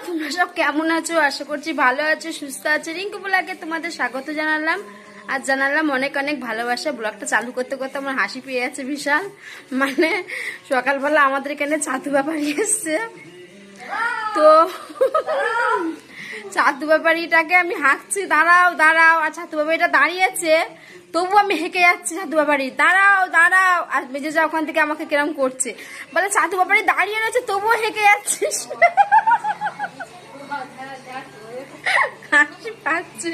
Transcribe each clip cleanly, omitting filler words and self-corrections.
তোমরা সব কেমন আছো? আশা করছি ভালো আছো, সুস্থ আছো। রিঙ্কু ব্লগে তোমাদের স্বাগত জানালাম আর জানালাম অনেক অনেক ভালোবাসা। ব্লগটা চালু করতে করতে আমার হাসি পেয়ে যাচ্ছে বিশাল। মানে সকালবেলা আমাদের এখানে ছাতু ব্যাপারী এসছে, তো ছাতু ব্যাপারীটাকে আমি হাঁকছি দাঁড়াও দাঁড়াও, আর ছাতু ব্যাপারীটা দাঁড়িয়েছে তবু আমি হেঁকে যাচ্ছি ছাতু ব্যাপারী দাঁড়াও দাঁড়াও, আর বেজে যা ওখান থেকে আমাকে কিরম করছে, বলে ছাতু ব্যাপারী দাঁড়িয়ে রয়েছে তবুও হেঁকে যাচ্ছিস। হাসি পাচ্ছে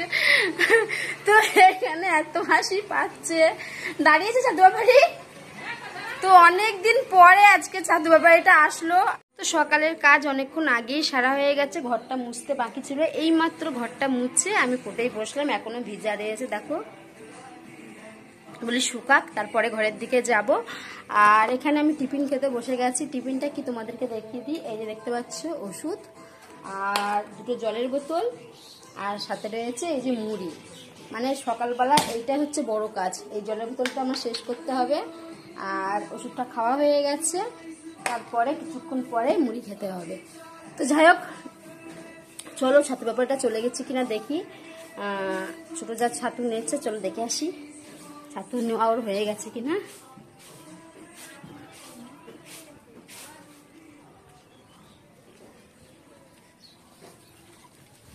তো, এখানে এত হাসি পাচ্ছে। দাঁড়িয়েছে ছাতু ব্যাপারী, তো অনেকদিন পরে আজকে ছাতু ব্যাপারীটা আসলো। তো সকালের কাজ অনেকক্ষণ আগেই সারা হয়ে গেছে, ঘরটা মুছতে বাকি ছিল। এই মাত্র ঘরটা মুছে আমি পড়েই বসলাম, এখনো ভিজা রয়েছে। দেখো বলি শুকাক, তারপরে ঘরের দিকে যাব। আর এখানে আমি টিফিন খেতে বসে গেছি। টিফিনটা কি তোমাদেরকে দেখিয়ে দিই। এই যে দেখতে পাচ্ছ ওষুধ আর দুটো জলের বোতল, আর সাথে রয়েছে এই যে মুড়ি। মানে সকালবেলা এইটা হচ্ছে বড় কাজ, এই জলের বোতলটা আমার শেষ করতে হবে। আর ওষুধটা খাওয়া হয়ে গেছে, তারপরে কিছুক্ষণ পরে মুড়ি খেতে হবে। তো যাই হোক, চলো ছাতু ব্যাপারটা চলে গেছে কিনা দেখি। ছোটো যা ছাতু নিয়েছে, চলো দেখে আসি ছাতু নেওয়া ওর হয়ে গেছে কিনা।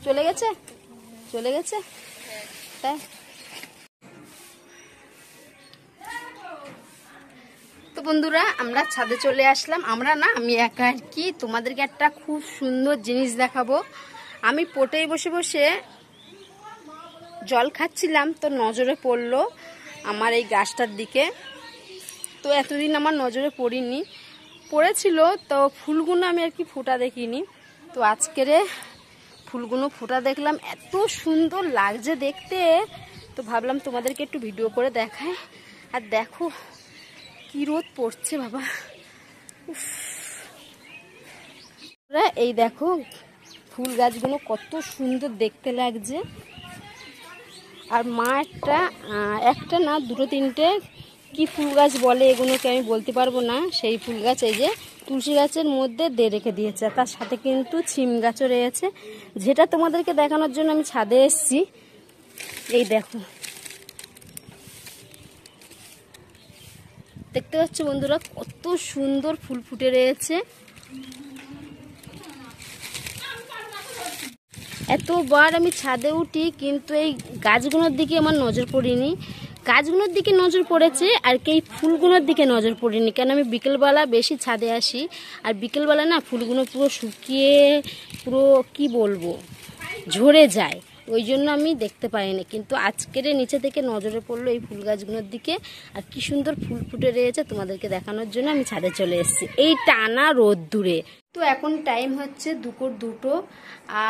চলে গেছে চলে গেছে তাই। তো বন্ধুরা, আমরা ছাদে চলে আসলাম। আমরা না, আমি একা আর কি। তোমাদেরকে একটা খুব সুন্দর জিনিস দেখাবো। আমি পটেই বসে বসে জল খাচ্ছিলাম, তো নজরে পড়লো আমার এই গাছটার দিকে। তো এতদিন আমার নজরে পড়েছিল, তো ফুলগুলো আমি আর কি ফোটা দেখিনি। তো আজকের ফুলগুলো ফোটা দেখলাম, এত সুন্দর লাগছে দেখতে। তো ভাবলাম তোমাদেরকে একটু ভিডিও করে দেখাই। আর দেখো কি রোদ পড়ছে বাবা। এই দেখো ফুল গাছগুলো কত সুন্দর দেখতে লাগছে। আর মা একটা না দুটো তিনটে কি ফুল গাছ বলে এগুলোকে আমি বলতে পারবো না, সেই ফুল গাছ এই যে তুলসী গাছের মধ্যে দিয়ে রেখে দিয়েছে। তার সাথে কিন্তু ছিম গাছও রয়েছে, যেটা তোমাদেরকে দেখানোর জন্য আমি ছাদে এসেছি। এই দেখো, দেখতে পাচ্ছ বন্ধুরা কত সুন্দর ফুল ফুটে রয়েছে। এতবার আমি ছাদে উঠি, কিন্তু এই গাছগুলোর দিকে আমার নজর পড়েনি। গাছগুলোর দিকে নজর পড়েছে আর এই ফুলগুলোর দিকে নজর পড়েনি, কেন আমি বিকেলবেলা বেশি ছাদে আসি। আর বিকেলবেলা না ফুলগুলো পুরো শুকিয়ে পুরো কি বলবো ঝরে যায়, ওই জন্য আমি দেখতে পাইনি। কিন্তু আজকের নিচে থেকে নজরে পড়লো এই ফুল গাছগুলোর দিকে। আর কি সুন্দর ফুল ফুটে রয়েছে, তোমাদেরকে দেখানোর জন্য আমি ছাদে চলে এসেছি এই টানা রোদ্দুরে। তো এখন টাইম হচ্ছে দুপুর 2টো,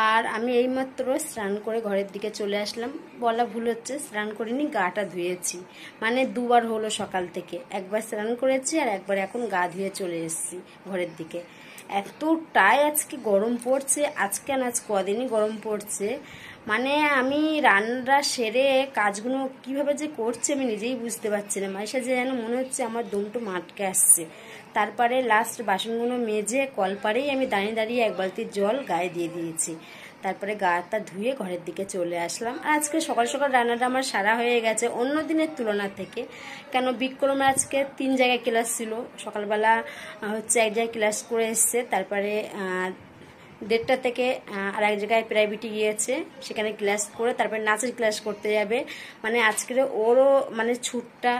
আর আমি এইমাত্র স্নান করে ঘরের দিকে চলে আসলাম। বলা ভুল হচ্ছে, স্নান করিনি, গাটা ধুয়েছি। মানে দুবার হলো সকাল থেকে, একবার স্নান করেছি আর একবার এখন গা ধুয়ে চলে এসেছি ঘরের দিকে। এতটাই আজকে গরম পড়ছে, আজকে না আজ কদিনই গরম পড়ছে। মানে আমি রান্না সেরে কাজগুলো কিভাবে যে করছি আমি নিজেই বুঝতে পারছি না। মাঝে সাঝে যেন মনে হচ্ছে আমার দমটা মাটকে আসছে। তারপরে লাস্ট বাসনগুলো মেজে কলপারেই আমি দাঁড়িয়ে দাঁড়িয়ে 1 বালতি জল গায়ে দিয়ে দিয়েছি। তারপরে গাটা ধুয়ে ঘরের দিকে চলে আসলাম। আর আজকে সকাল সকাল রান্নাটা আমার সারা হয়ে গেছে অন্য দিনের তুলনা থেকে। কেন বিক্রমের আজকে 3 জায়গায় ক্লাস ছিল। সকালবেলা হচ্ছে এক জায়গায় ক্লাস করে এসছে, তারপরে 1:30 থেকে আর এক জায়গায় প্রাইভেটে গিয়েছে, সেখানে ক্লাস করে তারপরে নাচের ক্লাস করতে যাবে। মানে আজকের ওরও মানে ছুটটা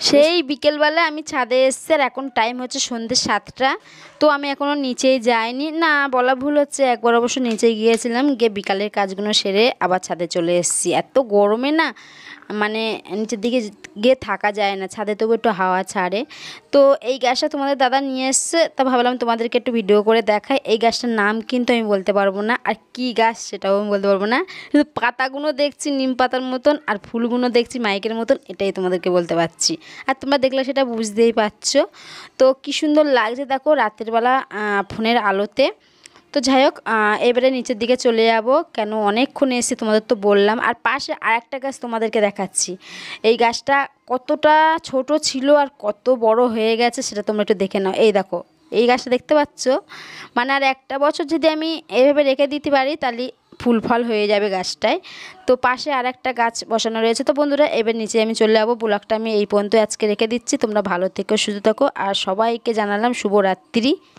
সেই বিকেলবেলা আমি ছাদে এসছি। আর এখন টাইম হচ্ছে সন্ধ্যে 7টা। তো আমি এখনও নিচেই যাইনি, না বলা ভুল হচ্ছে, একবার অবশ্য নিচে গিয়েছিলাম, গিয়ে বিকালের কাজগুলো সেরে আবার ছাদে চলে এসেছি। এত গরমে না মানে নিচের দিকে গিয়ে থাকা যায় না, ছাদে তবু একটু হাওয়া ছাড়ে। তো এই গাছটা তোমাদের দাদা নিয়ে এসছে, তা ভাবলাম তোমাদেরকে একটু ভিডিও করে দেখাই। এই গাছটার নাম কিন্তু আমি বলতে পারবো না, আর কি গাছ সেটাও আমি বলতে পারবো না। কিন্তু পাতাগুলো দেখছি নিম পাতার মতন, আর ফুলগুলো দেখছি মাইকের মতন, এটাই তোমাদেরকে বলতে পারছি। আর তোমরা দেখলে সেটা বুঝতেই পারছো। তো কি সুন্দর লাগছে দেখো রাতের বেলা ফোনের আলোতে। তো যাই হোক, এবারে নিচের দিকে চলে যাব, কেন অনেকক্ষণ এসে তোমাদের তো বললাম। আর পাশে আরেকটা গাছ তোমাদেরকে দেখাচ্ছি। এই গাছটা কতটা ছোট ছিল আর কত বড় হয়ে গেছে সেটা তোমরা একটু দেখে নাও। এই দেখো এই গাছটা দেখতে পাচ্ছ, মানে আর একটা বছর যদি আমি এভাবে রেখে দিতে পারি তাহলে ফুল ফল হয়ে যাবে গাছটায়। তো পাশে আর একটা গাছ বসানো রয়েছে। তো বন্ধুরা এবার নিচে আমি চলে যাবো। ব্লগটা আমি এই পর্যন্ত আজকে রেখে দিচ্ছি। তোমরা ভালো থেকো, সুস্থ থাকো, আর সবাইকে জানালাম শুভরাত্রি।